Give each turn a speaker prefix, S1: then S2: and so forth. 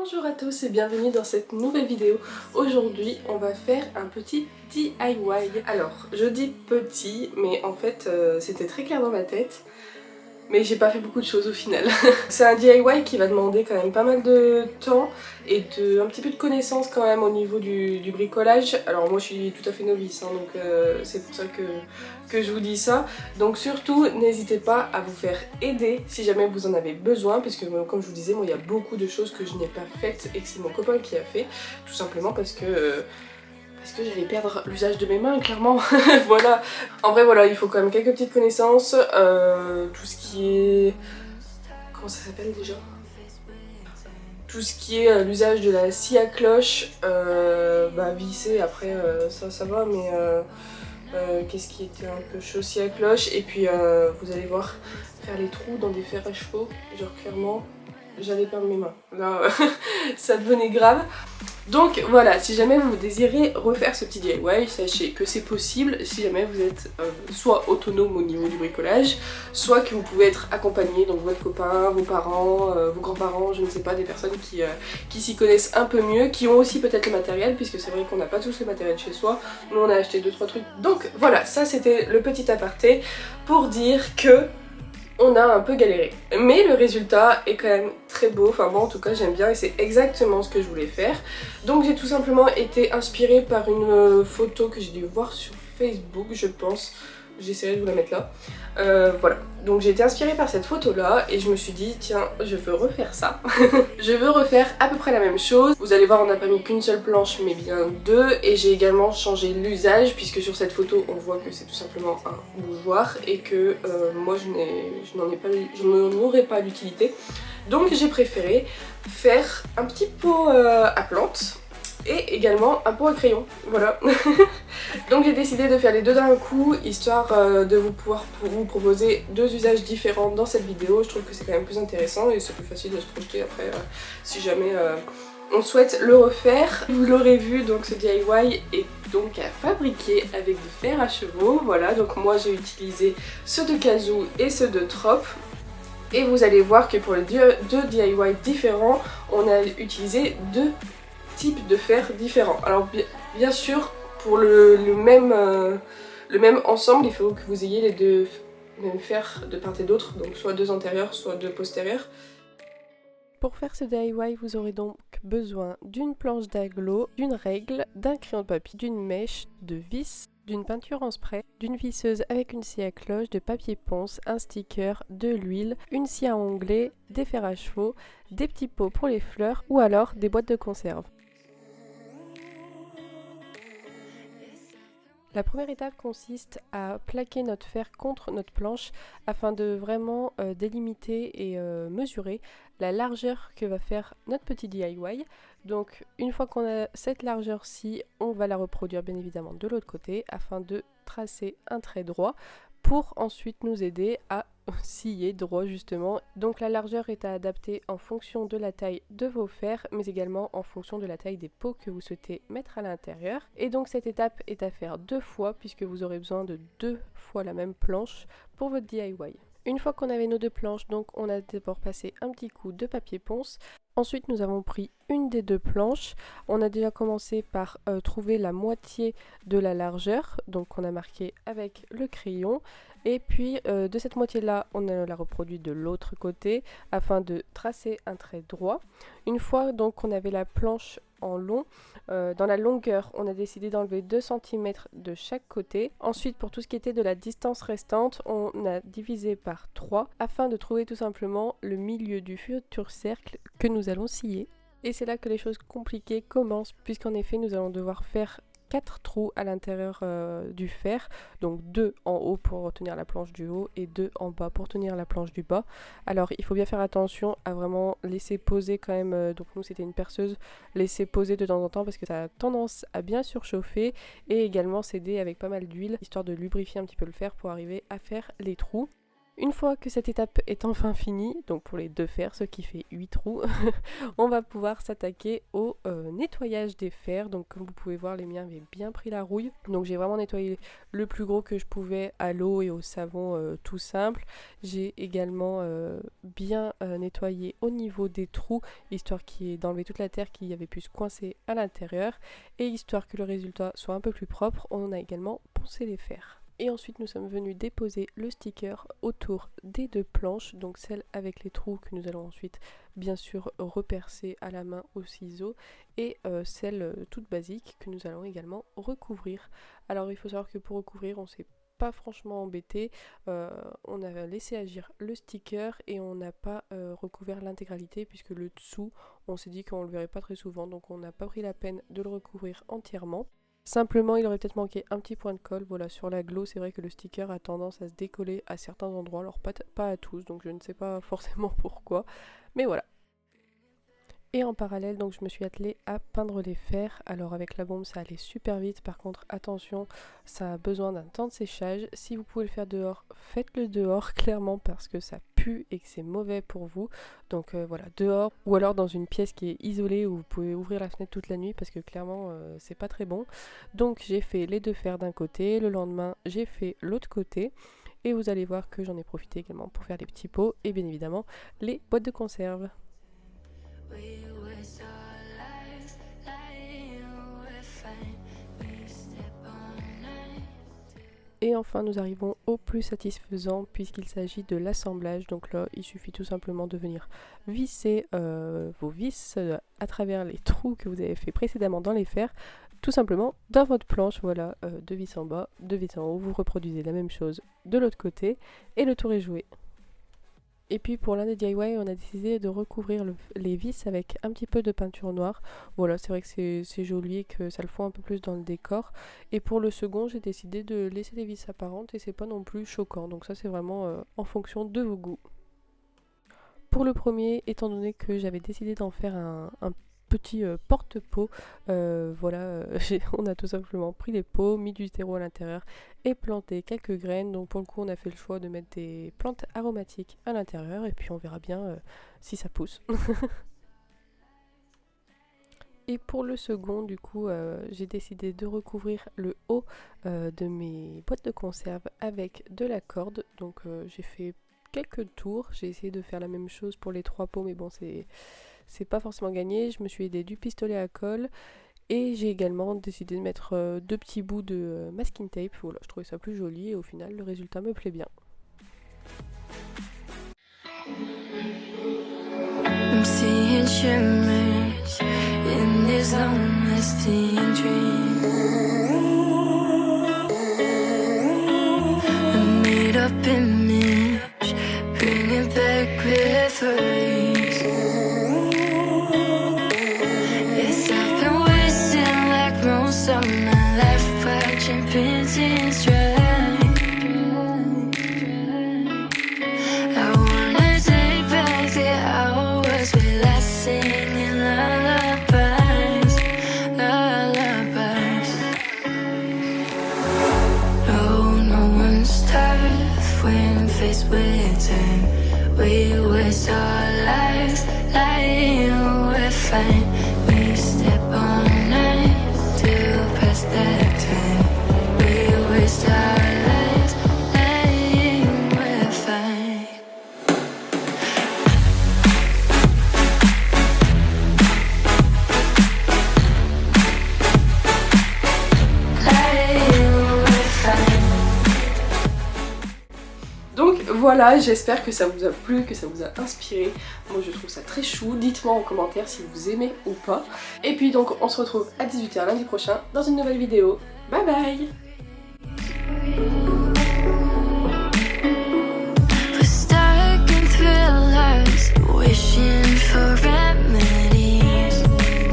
S1: Bonjour à tous et bienvenue dans cette nouvelle vidéo. Aujourd'hui on va faire un petit DIY. Alors je dis petit mais en fait c'était très clair dans ma tête. Mais j'ai pas fait beaucoup de choses au final. C'est un DIY qui va demander quand même pas mal de temps et un petit peu de connaissances quand même au niveau du bricolage. Alors moi je suis tout à fait novice, hein, donc c'est pour ça que je vous dis ça. Donc surtout n'hésitez pas à vous faire aider si jamais vous en avez besoin, parce que comme je vous disais, moi il y a beaucoup de choses que je n'ai pas faites et que c'est mon copain qui a fait, tout simplement parce que j'allais perdre l'usage de mes mains, clairement. Voilà. En vrai, voilà, il faut quand même quelques petites connaissances. Tout ce qui est... Comment ça s'appelle déjà? Tout ce qui est l'usage de la scie à cloche, visser, après ça va, mais qu'est-ce qui était un peu chaud, scie à cloche. Et puis vous allez voir, faire les trous dans des fers à chevaux, genre clairement, j'allais perdre mes mains. Là, ça devenait grave. Donc voilà, si jamais vous désirez refaire ce petit DIY, sachez que c'est possible si jamais vous êtes soit autonome au niveau du bricolage, soit que vous pouvez être accompagné, donc votre copain, vos parents, vos grands-parents, je ne sais pas, des personnes qui s'y connaissent un peu mieux, qui ont aussi peut-être le matériel, puisque c'est vrai qu'on n'a pas tous le matériel chez soi, nous on a acheté 2-3 trucs. Donc voilà, ça c'était le petit aparté pour dire que on a un peu galéré. Mais le résultat est quand même très beau, enfin moi en tout cas j'aime bien et c'est exactement ce que je voulais faire. Donc j'ai tout simplement été inspirée par une photo que j'ai dû voir sur Facebook je pense. J'essaierai de vous la mettre là. Voilà, donc j'ai été inspirée par cette photo là et je me suis dit tiens je veux refaire ça. Je veux refaire à peu près la même chose. Vous allez voir on n'a pas mis qu'une seule planche mais bien deux, et j'ai également changé l'usage puisque sur cette photo on voit que c'est tout simplement un bougeoir et que moi je n'en aurais pas l'utilité. Donc j'ai préféré faire un petit pot à plantes et également un pot à crayon, voilà. Donc j'ai décidé de faire les deux d'un coup, histoire de pouvoir vous proposer deux usages différents dans cette vidéo. Je trouve que c'est quand même plus intéressant et c'est plus facile de se projeter après si jamais on souhaite le refaire. Vous l'aurez vu, donc ce DIY est donc à fabriquer avec du fer à chevaux, voilà. Donc moi j'ai utilisé ceux de Kazoo et ceux de Trop. Et vous allez voir que pour les deux DIY différents, on a utilisé deux types de fer différents. Alors bien sûr, pour le même ensemble, il faut que vous ayez les deux mêmes fers de part et d'autre, donc soit deux antérieurs, soit deux postérieurs. Pour faire ce DIY, vous aurez donc besoin d'une planche d'agglo, d'une règle, d'un crayon de papier, d'une mèche, de vis, d'une peinture en spray, d'une visseuse avec une scie à cloche, de papier ponce, un sticker, de l'huile, une scie à onglet, des fers à chevaux, des petits pots pour les fleurs ou alors des boîtes de conserve. La première étape consiste à plaquer notre fer contre notre planche afin de vraiment délimiter et mesurer la largeur que va faire notre petit DIY. Donc une fois qu'on a cette largeur-ci, on va la reproduire bien évidemment de l'autre côté afin de tracer un trait droit pour ensuite nous aider à scier droit justement. Donc la largeur est à adapter en fonction de la taille de vos fers, mais également en fonction de la taille des pots que vous souhaitez mettre à l'intérieur. Et donc cette étape est à faire deux fois puisque vous aurez besoin de deux fois la même planche pour votre DIY. Une fois qu'on avait nos deux planches, donc on a d'abord passé un petit coup de papier ponce. Ensuite nous avons pris une des deux planches. On a déjà commencé par trouver la moitié de la largeur, donc on a marqué avec le crayon. Et puis de cette moitié-là, on la reproduit de l'autre côté afin de tracer un trait droit. Une fois donc qu'on avait la planche en long, dans la longueur, on a décidé d'enlever 2 cm de chaque côté. Ensuite, pour tout ce qui était de la distance restante, on a divisé par 3 afin de trouver tout simplement le milieu du futur cercle que nous allons scier. Et c'est là que les choses compliquées commencent, puisqu'en effet, nous allons devoir faire 4 trous à l'intérieur du fer, donc 2 en haut pour tenir la planche du haut et 2 en bas pour tenir la planche du bas. Alors il faut bien faire attention à vraiment laisser poser quand même, donc nous c'était une perceuse, laisser poser de temps en temps parce que ça a tendance à bien surchauffer, et également s'aider avec pas mal d'huile histoire de lubrifier un petit peu le fer pour arriver à faire les trous.
S2: Une fois que cette étape est enfin finie, donc pour les 2 fers, ce qui fait 8 trous, on va pouvoir s'attaquer au nettoyage des fers. Donc comme vous pouvez voir, les miens avaient bien pris la rouille. Donc j'ai vraiment nettoyé le plus gros que je pouvais à l'eau et au savon tout simple. J'ai également bien nettoyé au niveau des trous, histoire d'enlever toute la terre qui avait pu se coincer à l'intérieur. Et histoire que le résultat soit un peu plus propre, on a également poncé les fers. Et ensuite nous sommes venus déposer le sticker autour des 2 planches, donc celle avec les trous que nous allons ensuite bien sûr repercer à la main au ciseau, et celle toute basique que nous allons également recouvrir. Alors il faut savoir que pour recouvrir on s'est pas franchement embêté, on a laissé agir le sticker et on n'a pas recouvert l'intégralité, puisque le dessous on s'est dit qu'on le verrait pas très souvent, donc on n'a pas pris la peine de le recouvrir entièrement. Simplement, il aurait peut-être manqué un petit point de colle. Voilà, sur la glow, c'est vrai que le sticker a tendance à se décoller à certains endroits, alors pas à tous, donc je ne sais pas forcément pourquoi, mais voilà. Et en parallèle, donc je me suis attelée à peindre les fers. Alors avec la bombe, ça allait super vite. Par contre, attention, ça a besoin d'un temps de séchage. Si vous pouvez le faire dehors, faites-le dehors, clairement, parce que ça pue et que c'est mauvais pour vous. Donc voilà, dehors, ou alors dans une pièce qui est isolée où vous pouvez ouvrir la fenêtre toute la nuit, parce que clairement, c'est pas très bon. Donc j'ai fait les 2 fers d'un côté. Le lendemain, j'ai fait l'autre côté. Et vous allez voir que j'en ai profité également pour faire les petits pots et bien évidemment les boîtes de conserve. Et enfin nous arrivons au plus satisfaisant, puisqu'il s'agit de l'assemblage. Donc là il suffit tout simplement de venir visser vos vis à travers les trous que vous avez fait précédemment dans les fers, tout simplement dans votre planche. Voilà, 2 vis en bas, 2 vis en haut, vous reproduisez la même chose de l'autre côté et le tour est joué. Et puis pour l'un des DIY, on a décidé de recouvrir les vis avec un petit peu de peinture noire. Voilà, c'est vrai que c'est joli et que ça le fond un peu plus dans le décor. Et pour le second, j'ai décidé de laisser les vis apparentes et c'est pas non plus choquant. Donc ça c'est vraiment en fonction de vos goûts. Pour le premier, étant donné que j'avais décidé d'en faire un petit porte-pot, voilà, on a tout simplement pris les pots, mis du terreau à l'intérieur et planté quelques graines. Donc pour le coup on a fait le choix de mettre des plantes aromatiques à l'intérieur et puis on verra bien si ça pousse. Et pour le second, du coup, j'ai décidé de recouvrir le haut de mes boîtes de conserve avec de la corde. Donc j'ai fait quelques tours, j'ai essayé de faire la même chose pour les 3 pots, mais bon c'est pas forcément gagné. Je me suis aidée du pistolet à colle et j'ai également décidé de mettre 2 petits bouts de masking tape. Voilà, je trouvais ça plus joli et au final le résultat me plaît bien. I'm seeing shimmers in this honesty and dream. A made up image, bringing back memories. Yes, I've been wasting like most of my life, watching Princess Drive. We waste our lives lying, we're fine. We step on night to pass that time. We waste our lives lying, we're fine.
S1: Donc voilà, j'espère que ça vous a plu, que ça vous a inspiré. Moi je trouve ça très chou, dites-moi en commentaire si vous aimez ou pas. Et puis donc on se retrouve à 18h lundi prochain dans une nouvelle vidéo. Bye bye.